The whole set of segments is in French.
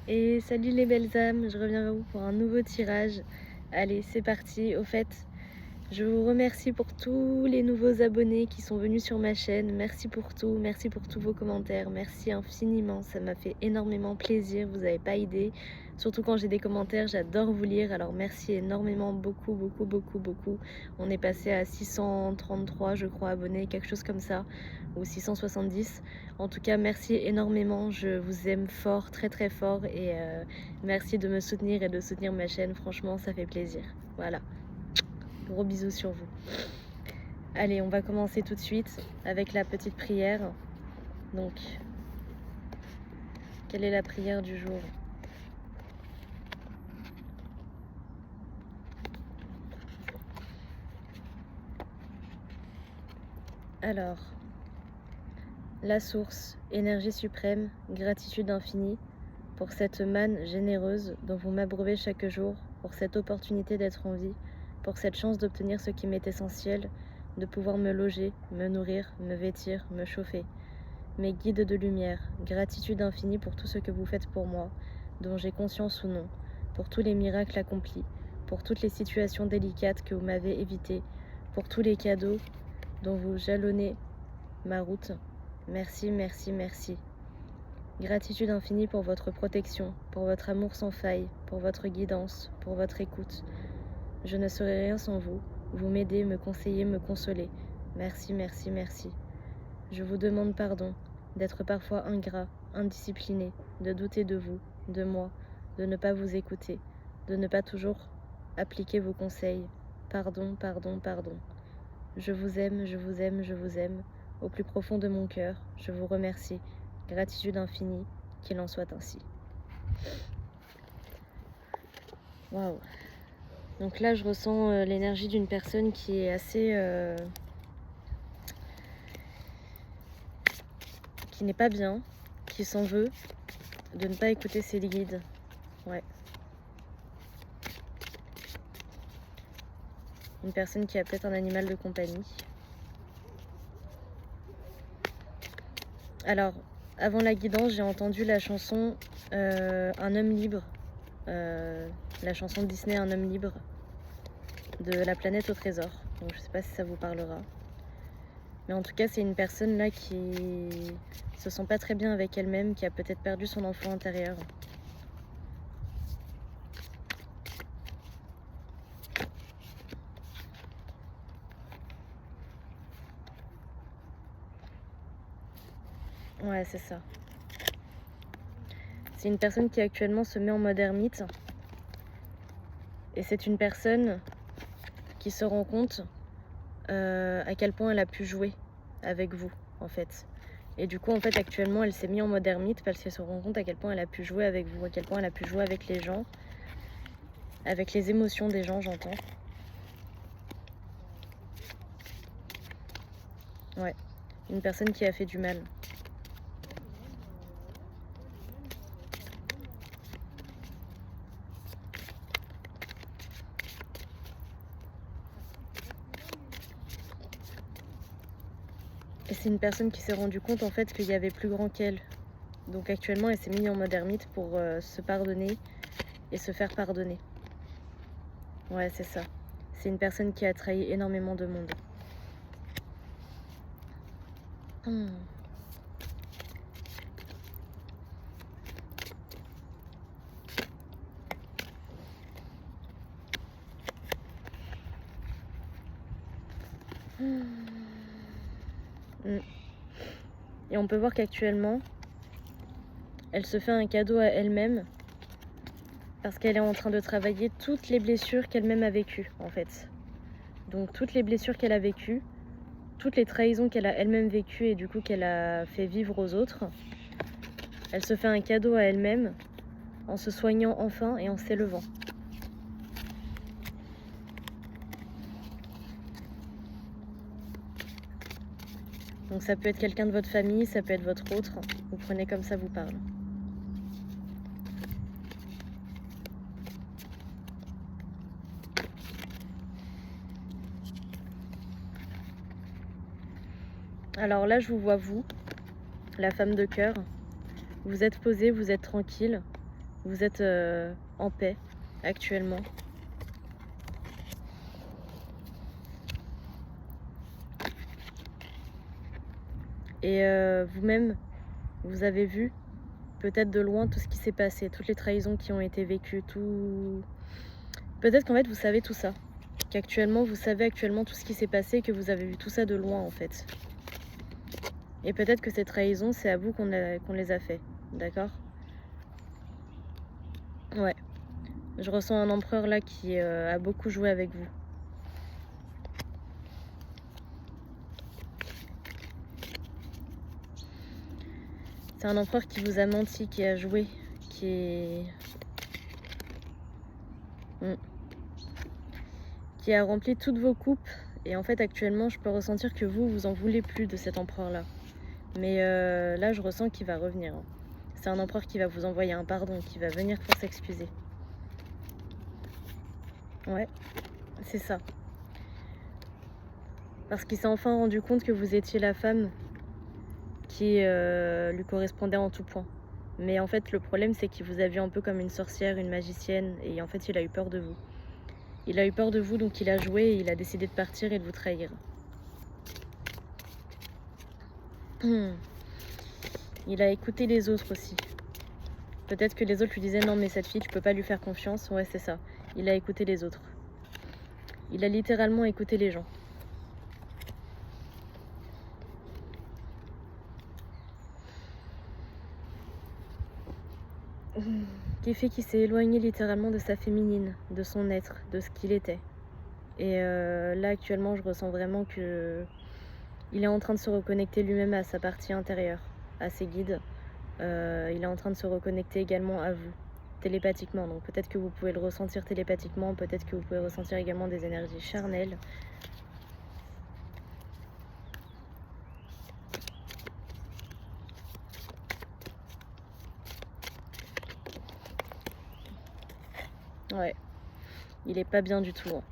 Et salut les belles âmes, je reviens vers vous pour un nouveau tirage. Allez, c'est parti. Au fait, je vous remercie pour tous les nouveaux abonnés qui sont venus sur ma chaîne. Merci pour tous vos commentaires. Merci infiniment, ça m'a fait énormément plaisir, vous n'avez pas idée. Surtout quand j'ai des commentaires, j'adore vous lire. Alors merci énormément, beaucoup. On est passé à 633, je crois, abonnés, quelque chose comme ça, ou 670. En tout cas, merci énormément, je vous aime fort, très fort, et merci de me soutenir et de soutenir ma chaîne, franchement, ça fait plaisir. Voilà, gros bisous sur vous. Allez, on va commencer tout de suite avec la petite prière. Donc, quelle est la prière du jour ? Alors, la source, énergie suprême, gratitude infinie pour cette manne généreuse dont vous m'abreuvez chaque jour, pour cette opportunité d'être en vie, pour cette chance d'obtenir ce qui m'est essentiel, de pouvoir me loger, me nourrir, me vêtir, me chauffer. Mes guides de lumière, gratitude infinie pour tout ce que vous faites pour moi, dont j'ai conscience ou non, pour tous les miracles accomplis, pour toutes les situations délicates que vous m'avez évitées, pour tous les cadeaux dont vous jalonnez ma route. Merci. Gratitude infinie pour votre protection, pour votre amour sans faille, pour votre guidance, pour votre écoute. Je ne serai rien sans vous. Vous m'aidez, me conseillez, me consolez. Merci. Je vous demande pardon d'être parfois ingrat, indiscipliné, de douter de vous, de moi, de ne pas vous écouter, de ne pas toujours appliquer vos conseils. Pardon. Je vous aime. Au plus profond de mon cœur, je vous remercie. Gratitude infinie, qu'il en soit ainsi. Waouh. Donc là, je ressens l'énergie d'une personne qui est assez... qui n'est pas bien, qui s'en veut de ne pas écouter ses guides. Ouais. Une personne qui a peut-être un animal de compagnie. Alors, avant la guidance, j'ai entendu la chanson Un homme libre. La chanson de Disney Un homme libre de La planète au trésor. Donc je sais pas si ça vous parlera. Mais en tout cas, c'est une personne là qui se sent pas très bien avec elle-même, qui a peut-être perdu son enfant intérieur. Ouais, c'est ça. C'est une personne qui actuellement se met en mode ermite. Et c'est une personne qui se rend compte à quel point elle a pu jouer avec vous, en fait. Et du coup, en fait, actuellement, elle s'est mise en mode ermite parce qu'elle se rend compte à quel point elle a pu jouer avec vous, à quel point elle a pu jouer avec les gens, avec les émotions des gens, j'entends. Ouais, une personne qui a fait du mal. Et c'est une personne qui s'est rendue compte en fait qu'il y avait plus grand qu'elle. Donc actuellement, elle s'est mise en mode ermite pour se pardonner et se faire pardonner. Ouais, c'est ça. C'est une personne qui a trahi énormément de monde. Et on peut voir qu'actuellement, elle se fait un cadeau à elle-même parce qu'elle est en train de travailler toutes les blessures qu'elle-même a vécues, en fait. Donc toutes les blessures qu'elle a vécues, toutes les trahisons qu'elle a elle-même vécues et du coup qu'elle a fait vivre aux autres, elle se fait un cadeau à elle-même en se soignant enfin et en s'élevant. Donc ça peut être quelqu'un de votre famille, ça peut être votre autre, vous prenez comme ça vous parle. Alors là, je vous vois, vous, la femme de cœur. Vous êtes posée, vous êtes tranquille. Vous êtes en paix actuellement. Et vous-même, vous avez vu peut-être de loin tout ce qui s'est passé, toutes les trahisons qui ont été vécues, tout... Peut-être qu'en fait vous savez tout ça, qu'actuellement vous savez actuellement tout ce qui s'est passé et que vous avez vu tout ça de loin en fait. Et peut-être que ces trahisons, c'est à vous qu'on les a fait, d'accord? Ouais, je ressens un empereur là qui a beaucoup joué avec vous. C'est un empereur qui vous a menti, qui a joué, qui a rempli toutes vos coupes. Et en fait actuellement je peux ressentir que vous en voulez plus de cet empereur là. Mais là je ressens qu'il va revenir. C'est un empereur qui va vous envoyer un pardon, qui va venir pour s'excuser. Ouais, c'est ça. Parce qu'il s'est enfin rendu compte que vous étiez la femme qui lui correspondait en tout point. Mais en fait le problème c'est qu'il vous a vu un peu comme une sorcière, une magicienne, et en fait il a eu peur de vous. Il a eu peur de vous, donc il a joué et il a décidé de partir et de vous trahir. Il a écouté les autres aussi. Peut-être que les autres lui disaient non mais cette fille tu peux pas lui faire confiance. Ouais c'est ça. Il a écouté les autres. Il a littéralement écouté les gens. Qui fait qu'il s'est éloigné littéralement de sa féminine, de son être, de ce qu'il était. Et là actuellement je ressens vraiment que il est en train de se reconnecter lui-même à sa partie intérieure, à ses guides. Il est en train de se reconnecter également à vous, télépathiquement. Donc peut-être que vous pouvez le ressentir télépathiquement, peut-être que vous pouvez ressentir également des énergies charnelles. Ouais, il est pas bien du tout. Hein.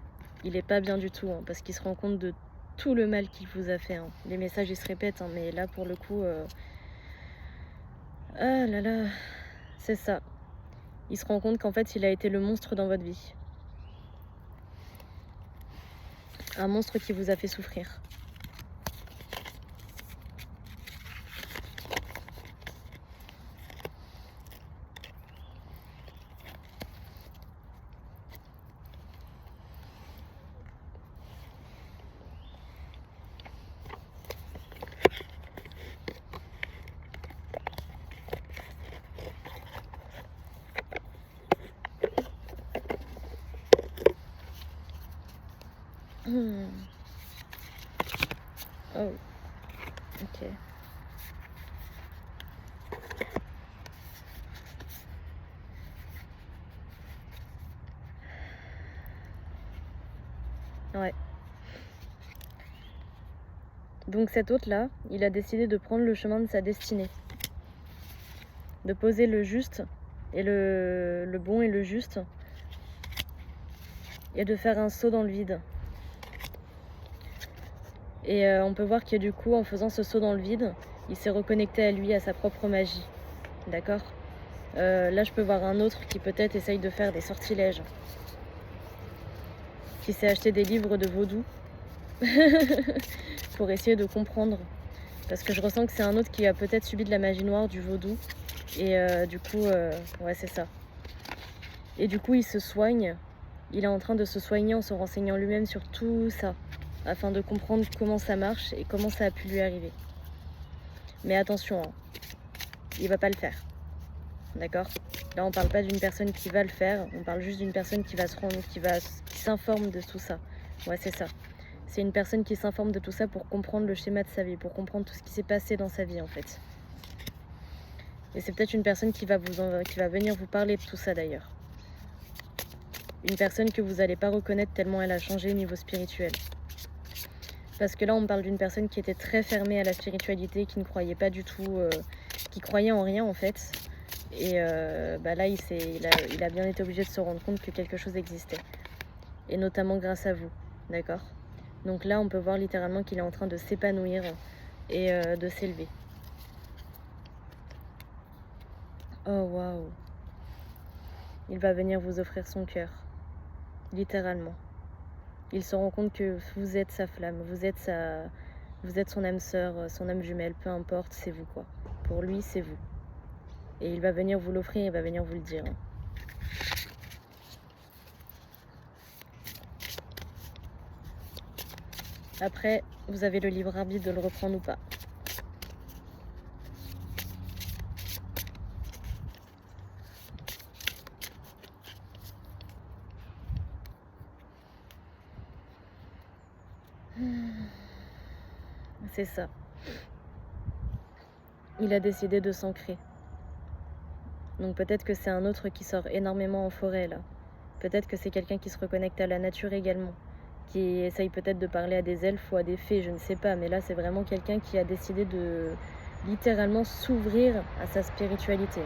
Il est pas bien du tout, hein, parce qu'il se rend compte de tout le mal qu'il vous a fait. Hein. Les messages ils se répètent, hein, mais là pour le coup... Ah là là, c'est ça. Il se rend compte qu'en fait il a été le monstre dans votre vie. Un monstre qui vous a fait souffrir. Oh, ok. Ouais. Donc cet hôte-là, il a décidé de prendre le chemin de sa destinée. De poser le juste et le bon et le juste. Et de faire un saut dans le vide. Et on peut voir que du coup, en faisant ce saut dans le vide, il s'est reconnecté à lui, à sa propre magie. D'accord ? Là, je peux voir un autre qui peut-être essaye de faire des sortilèges. Qui s'est acheté des livres de vaudou. Pour essayer de comprendre. Parce que je ressens que c'est un autre qui a peut-être subi de la magie noire, du vaudou. Et du coup, ouais, c'est ça. Et du coup, il se soigne. Il est en train de se soigner en se renseignant lui-même sur tout ça. Afin de comprendre comment ça marche et comment ça a pu lui arriver. Mais attention, hein, il va pas le faire. D'accord ? Là, on parle pas d'une personne qui va le faire. On parle juste d'une personne qui va se rendre, qui s'informe de tout ça. Ouais, c'est ça. C'est une personne qui s'informe de tout ça pour comprendre le schéma de sa vie, pour comprendre tout ce qui s'est passé dans sa vie en fait. Et c'est peut-être une personne qui va venir vous parler de tout ça d'ailleurs. Une personne que vous n'allez pas reconnaître tellement elle a changé au niveau spirituel. Parce que là on parle d'une personne qui était très fermée à la spiritualité, qui ne croyait pas du tout, qui croyait en rien en fait. Et là il a bien été obligé de se rendre compte que quelque chose existait. Et notamment grâce à vous, d'accord ? Donc là, on peut voir littéralement qu'il est en train de s'épanouir et de s'élever. Oh waouh. il va venir vous offrir son cœur, littéralement. Il se rend compte que vous êtes sa flamme, vous êtes son âme sœur, son âme jumelle, peu importe, c'est vous quoi. Pour lui, c'est vous. Et il va venir vous l'offrir, il va venir vous le dire. Après, vous avez le libre arbitre de le reprendre ou pas. C'est ça. Il a décidé de s'ancrer. Donc peut-être que c'est un autre qui sort énormément en forêt là. Peut-être que c'est quelqu'un qui se reconnecte à la nature également, qui essaye peut-être de parler à des elfes ou à des fées, je ne sais pas. Mais là, c'est vraiment quelqu'un qui a décidé de littéralement s'ouvrir à sa spiritualité.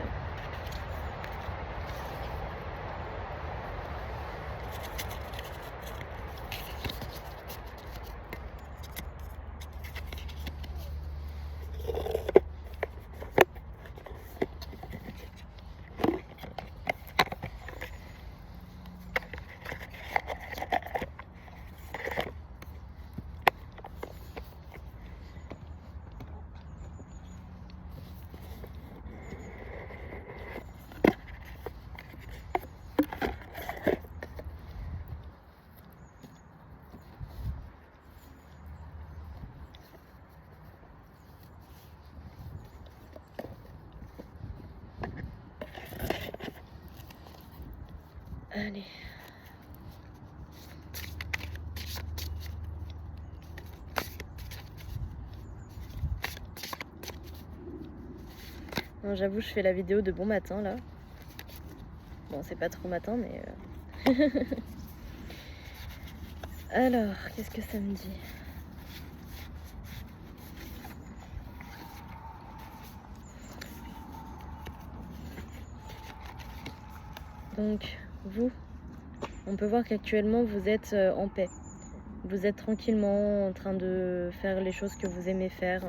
Allez. Non, j'avoue, je fais la vidéo de bon matin là. Bon, c'est pas trop matin, mais... Alors, qu'est-ce que ça me dit? Donc, vous, on peut voir qu'actuellement, vous êtes en paix. Vous êtes tranquillement en train de faire les choses que vous aimez faire.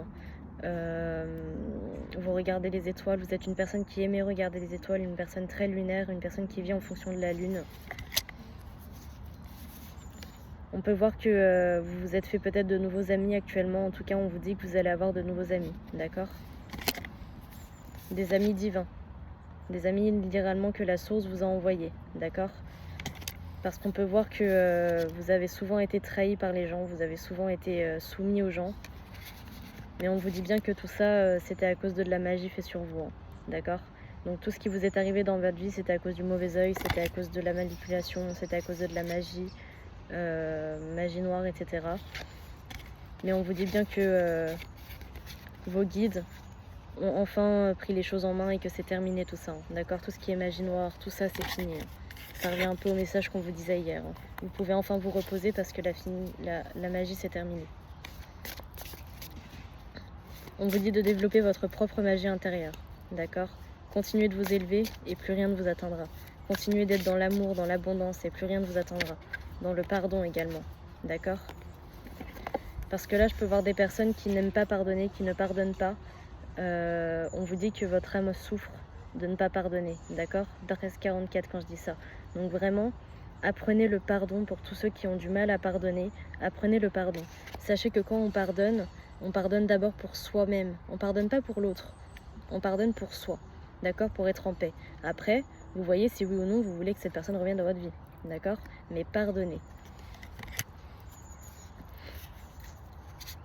Vous regardez les étoiles, vous êtes une personne qui aimait regarder les étoiles, une personne très lunaire, une personne qui vit en fonction de la lune. On peut voir que vous vous êtes fait peut-être de nouveaux amis actuellement. En tout cas, on vous dit que vous allez avoir de nouveaux amis, d'accord? Des amis divins. Des amis littéralement que la source vous a envoyés, d'accord? Parce qu'on peut voir que vous avez souvent été trahi par les gens, vous avez souvent été soumis aux gens. Mais on vous dit bien que tout ça, c'était à cause de la magie faite sur vous, hein, d'accord? Donc tout ce qui vous est arrivé dans votre vie, c'était à cause du mauvais œil, c'était à cause de la manipulation, c'était à cause de la magie, magie noire, etc. Mais on vous dit bien que vos guides ont enfin pris les choses en main et que c'est terminé tout ça, hein, d'accord? Tout ce qui est magie noire, tout ça, c'est fini. Hein. Ça revient un peu au message qu'on vous disait hier. Hein. Vous pouvez enfin vous reposer parce que la magie, c'est terminé. On vous dit de développer votre propre magie intérieure, d'accord? Continuez de vous élever et plus rien ne vous atteindra. Continuez d'être dans l'amour, dans l'abondance et plus rien ne vous atteindra. Dans le pardon également, d'accord? Parce que là, je peux voir des personnes qui n'aiment pas pardonner, qui ne pardonnent pas. On vous dit que votre âme souffre de ne pas pardonner, d'accord? Darès 44 quand je dis ça. Donc vraiment, apprenez le pardon pour tous ceux qui ont du mal à pardonner. Apprenez le pardon. Sachez que quand on pardonne d'abord pour soi-même. On pardonne pas pour l'autre. On pardonne pour soi, d'accord? Pour être en paix. Après, vous voyez si oui ou non vous voulez que cette personne revienne dans votre vie, d'accord? Mais pardonnez.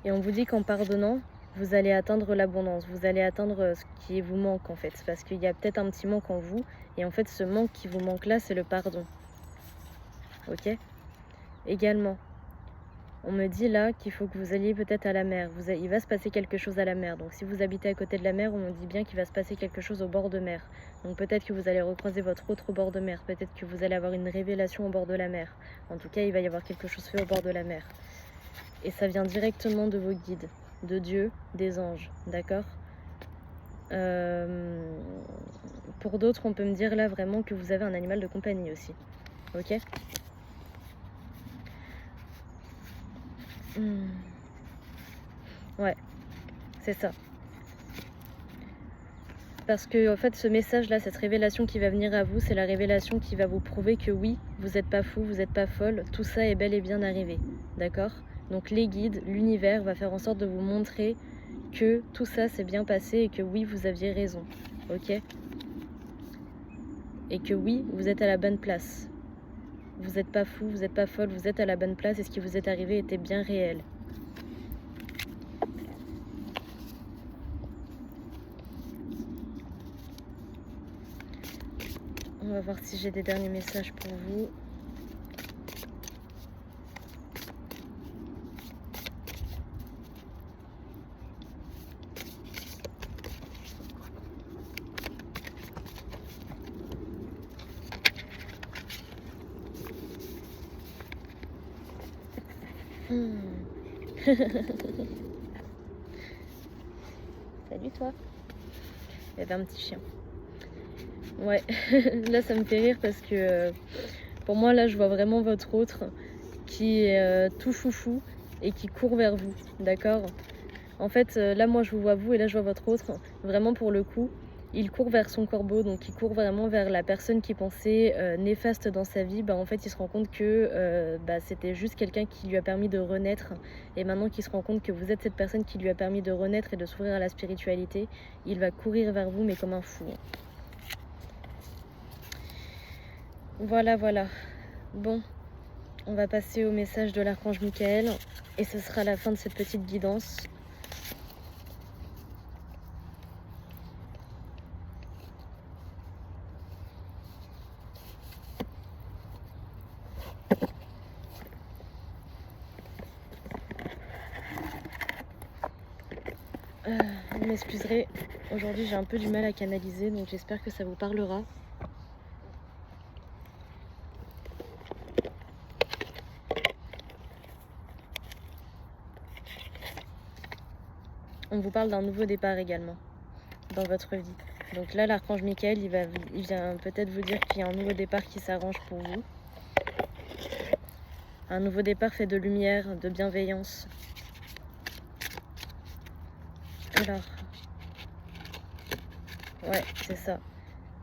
Et on vous dit qu'en pardonnant, vous allez atteindre l'abondance, vous allez atteindre ce qui vous manque en fait. Parce qu'il y a peut-être un petit manque en vous, et en fait ce manque qui vous manque là, c'est le pardon. Ok? Également, on me dit là qu'il faut que vous alliez peut-être à la mer. Il va se passer quelque chose à la mer. Donc si vous habitez à côté de la mer, on me dit bien qu'il va se passer quelque chose au bord de mer. Donc peut-être que vous allez recroiser votre autre au bord de mer. Peut-être que vous allez avoir une révélation au bord de la mer. En tout cas, il va y avoir quelque chose fait au bord de la mer. Et ça vient directement de vos guides, de Dieu, des anges, d'accord? Pour d'autres, on peut me dire là vraiment que vous avez un animal de compagnie aussi, ok? Ouais, c'est ça. Parce que en fait, ce message-là, cette révélation qui va venir à vous, c'est la révélation qui va vous prouver que oui, vous n'êtes pas fou, vous n'êtes pas folle, tout ça est bel et bien arrivé, d'accord? Donc les guides, l'univers va faire en sorte de vous montrer que tout ça s'est bien passé et que oui, vous aviez raison, ok? Et que oui, vous êtes à la bonne place. Vous n'êtes pas fou, vous n'êtes pas folle, vous êtes à la bonne place et ce qui vous est arrivé était bien réel. On va voir si j'ai des derniers messages pour vous. Salut toi. Il y avait un petit chien. Ouais, là ça me fait rire parce que pour moi là je vois vraiment votre autre qui est tout foufou et qui court vers vous, d'accord? En fait là moi je vous vois vous et là je vois votre autre, vraiment pour le coup, il court vers son corbeau, donc il court vraiment vers la personne qui pensait néfaste dans sa vie. Bah, en fait il se rend compte que c'était juste quelqu'un qui lui a permis de renaître et maintenant qu'il se rend compte que vous êtes cette personne qui lui a permis de renaître et de s'ouvrir à la spiritualité, il va courir vers vous mais comme un fou. Voilà, voilà. Bon, on va passer au message de l'archange Michael et ce sera la fin de cette petite guidance. Vous m'excuserez, aujourd'hui j'ai un peu du mal à canaliser, donc j'espère que ça vous parlera. On vous parle d'un nouveau départ également dans votre vie. Donc là, l'archange Michael, il vient peut-être vous dire qu'il y a un nouveau départ qui s'arrange pour vous. Un nouveau départ fait de lumière, de bienveillance. Alors, ouais, c'est ça.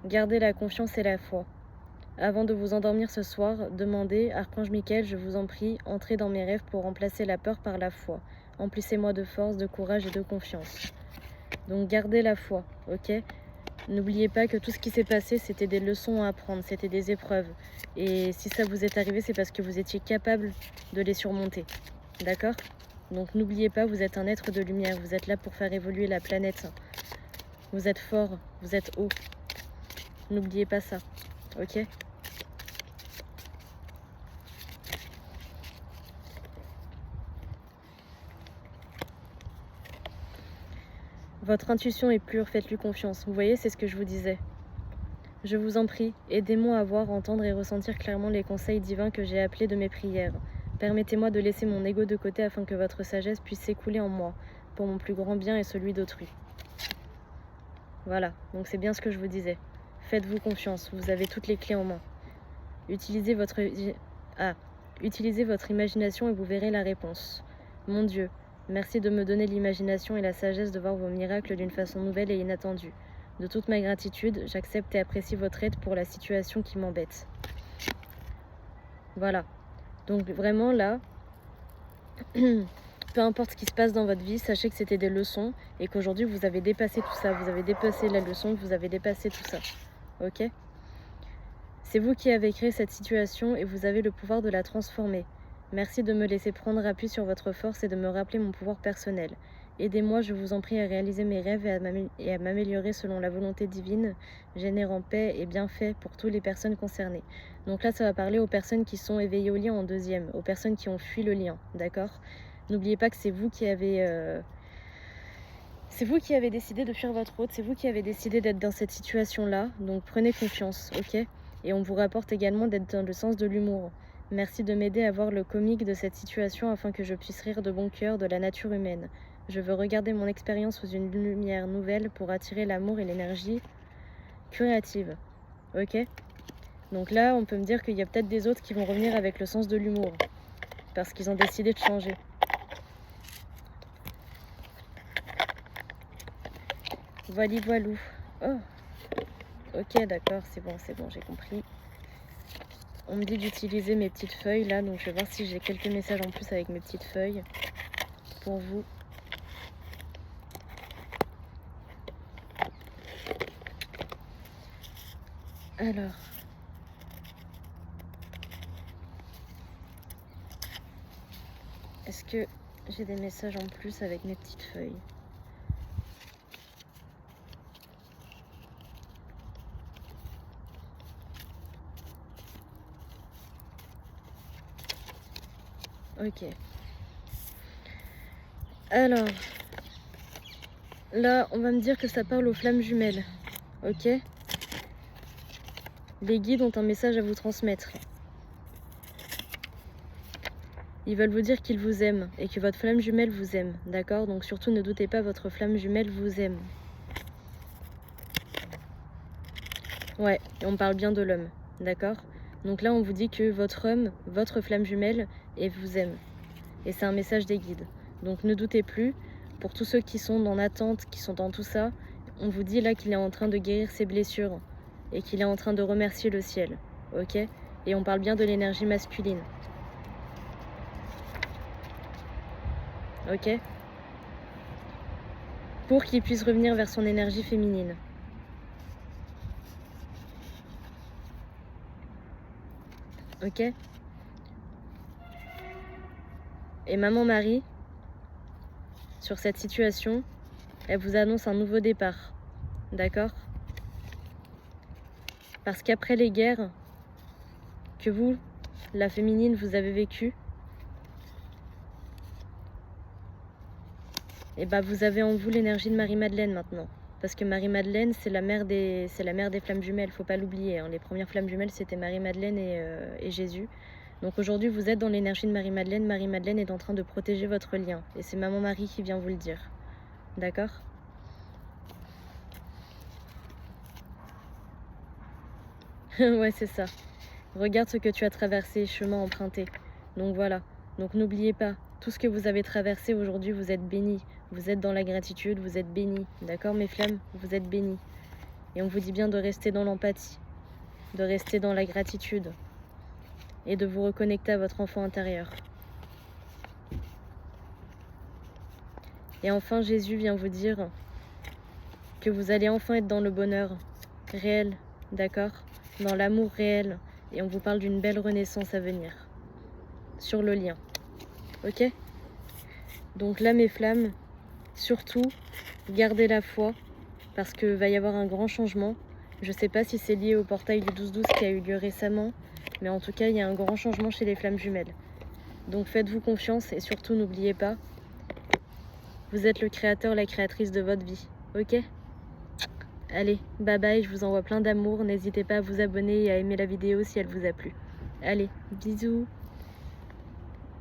Gardez la confiance et la foi. Avant de vous endormir ce soir, demandez, archange Michael, je vous en prie, entrez dans mes rêves pour remplacer la peur par la foi. Emplissez-moi de force, de courage et de confiance. Donc gardez la foi, ok? N'oubliez pas que tout ce qui s'est passé, c'était des leçons à apprendre, c'était des épreuves. Et si ça vous est arrivé, c'est parce que vous étiez capable de les surmonter. D'accord? Donc n'oubliez pas, vous êtes un être de lumière, vous êtes là pour faire évoluer la planète. Vous êtes fort, vous êtes haut. N'oubliez pas ça, ok? Votre intuition est pure, faites-lui confiance. Vous voyez, c'est ce que je vous disais. Je vous en prie, aidez-moi à voir, entendre et ressentir clairement les conseils divins que j'ai appelés de mes prières. Permettez-moi de laisser mon ego de côté afin que votre sagesse puisse s'écouler en moi, pour mon plus grand bien et celui d'autrui. Voilà, donc c'est bien ce que je vous disais. Faites-vous confiance, vous avez toutes les clés en main. Utilisez votre imagination et vous verrez la réponse. Mon Dieu, merci de me donner l'imagination et la sagesse de voir vos miracles d'une façon nouvelle et inattendue. De toute ma gratitude, j'accepte et apprécie votre aide pour la situation qui m'embête. Voilà. Donc vraiment là, peu importe ce qui se passe dans votre vie, sachez que c'était des leçons et qu'aujourd'hui vous avez dépassé tout ça. Vous avez dépassé la leçon, vous avez dépassé tout ça. Ok ? C'est vous qui avez créé cette situation et vous avez le pouvoir de la transformer. Merci de me laisser prendre appui sur votre force et de me rappeler mon pouvoir personnel. Aidez-moi, je vous en prie, à réaliser mes rêves et à m'améliorer selon la volonté divine, générant paix et bienfait pour toutes les personnes concernées. Donc là, ça va parler aux personnes qui sont éveillées au lien en deuxième, aux personnes qui ont fui le lien, d'accord ? N'oubliez pas que c'est vous qui avez décidé de fuir votre hôte, c'est vous qui avez décidé d'être dans cette situation-là, donc prenez confiance, ok ? Et on vous rapporte également d'être dans le sens de l'humour. Merci de m'aider à voir le comique de cette situation afin que je puisse rire de bon cœur de la nature humaine. Je veux regarder mon expérience sous une lumière nouvelle pour attirer l'amour et l'énergie créative. Ok ? Donc là, on peut me dire qu'il y a peut-être des autres qui vont revenir avec le sens de l'humour. Parce qu'ils ont décidé de changer. Voilou voilou. Oh, ok, d'accord, c'est bon, j'ai compris. On me dit d'utiliser mes petites feuilles là, donc je vais voir si j'ai quelques messages en plus avec mes petites feuilles pour vous. Alors, est-ce que j'ai des messages en plus avec mes petites feuilles? Ok. Alors, là, on va me dire que ça parle aux flammes jumelles. Ok? Les guides ont un message à vous transmettre. Ils veulent vous dire qu'ils vous aiment et que votre flamme jumelle vous aime. D'accord? Donc surtout ne doutez pas, votre flamme jumelle vous aime. Ouais, et on parle bien de l'homme. D'accord? Donc là, on vous dit que votre homme, votre flamme jumelle, et vous aime. Et c'est un message des guides. Donc ne doutez plus. Pour tous ceux qui sont en attente, qui sont dans tout ça, on vous dit là qu'il est en train de guérir ses blessures et qu'il est en train de remercier le ciel. Ok? Et on parle bien de l'énergie masculine. Ok? Pour qu'il puisse revenir vers son énergie féminine. Ok? Et maman Marie, sur cette situation, elle vous annonce un nouveau départ. D'accord? Parce qu'après les guerres que vous, la féminine, vous avez vécues, et bah vous avez en vous l'énergie de Marie-Madeleine maintenant. Parce que Marie-Madeleine, c'est la mère des flammes jumelles, faut pas l'oublier. Hein. Les premières flammes jumelles, c'était Marie-Madeleine et Jésus. Donc aujourd'hui, vous êtes dans l'énergie de Marie-Madeleine. Marie-Madeleine est en train de protéger votre lien. Et c'est maman Marie qui vient vous le dire. D'accord? Ouais, c'est ça. Regarde ce que tu as traversé, chemin emprunté. Donc voilà. Donc n'oubliez pas, tout ce que vous avez traversé aujourd'hui, vous êtes bénis. Vous êtes dans la gratitude, vous êtes bénis. D'accord, mes flammes? Vous êtes bénis. Et on vous dit bien de rester dans l'empathie, de rester dans la gratitude et de vous reconnecter à votre enfant intérieur. Et enfin, Jésus vient vous dire que vous allez enfin être dans le bonheur réel, d'accord? Dans l'amour réel. Et on vous parle d'une belle renaissance à venir. Sur le lien. Ok? Donc là, mes flammes, surtout, gardez la foi. Parce qu'il va y avoir un grand changement. Je sais pas si c'est lié au portail du 12-12 qui a eu lieu récemment. Mais en tout cas, il y a un grand changement chez les flammes jumelles. Donc faites-vous confiance et surtout n'oubliez pas, vous êtes le créateur, la créatrice de votre vie. Ok? Allez, bye bye, je vous envoie plein d'amour. N'hésitez pas à vous abonner et à aimer la vidéo si elle vous a plu. Allez, bisous!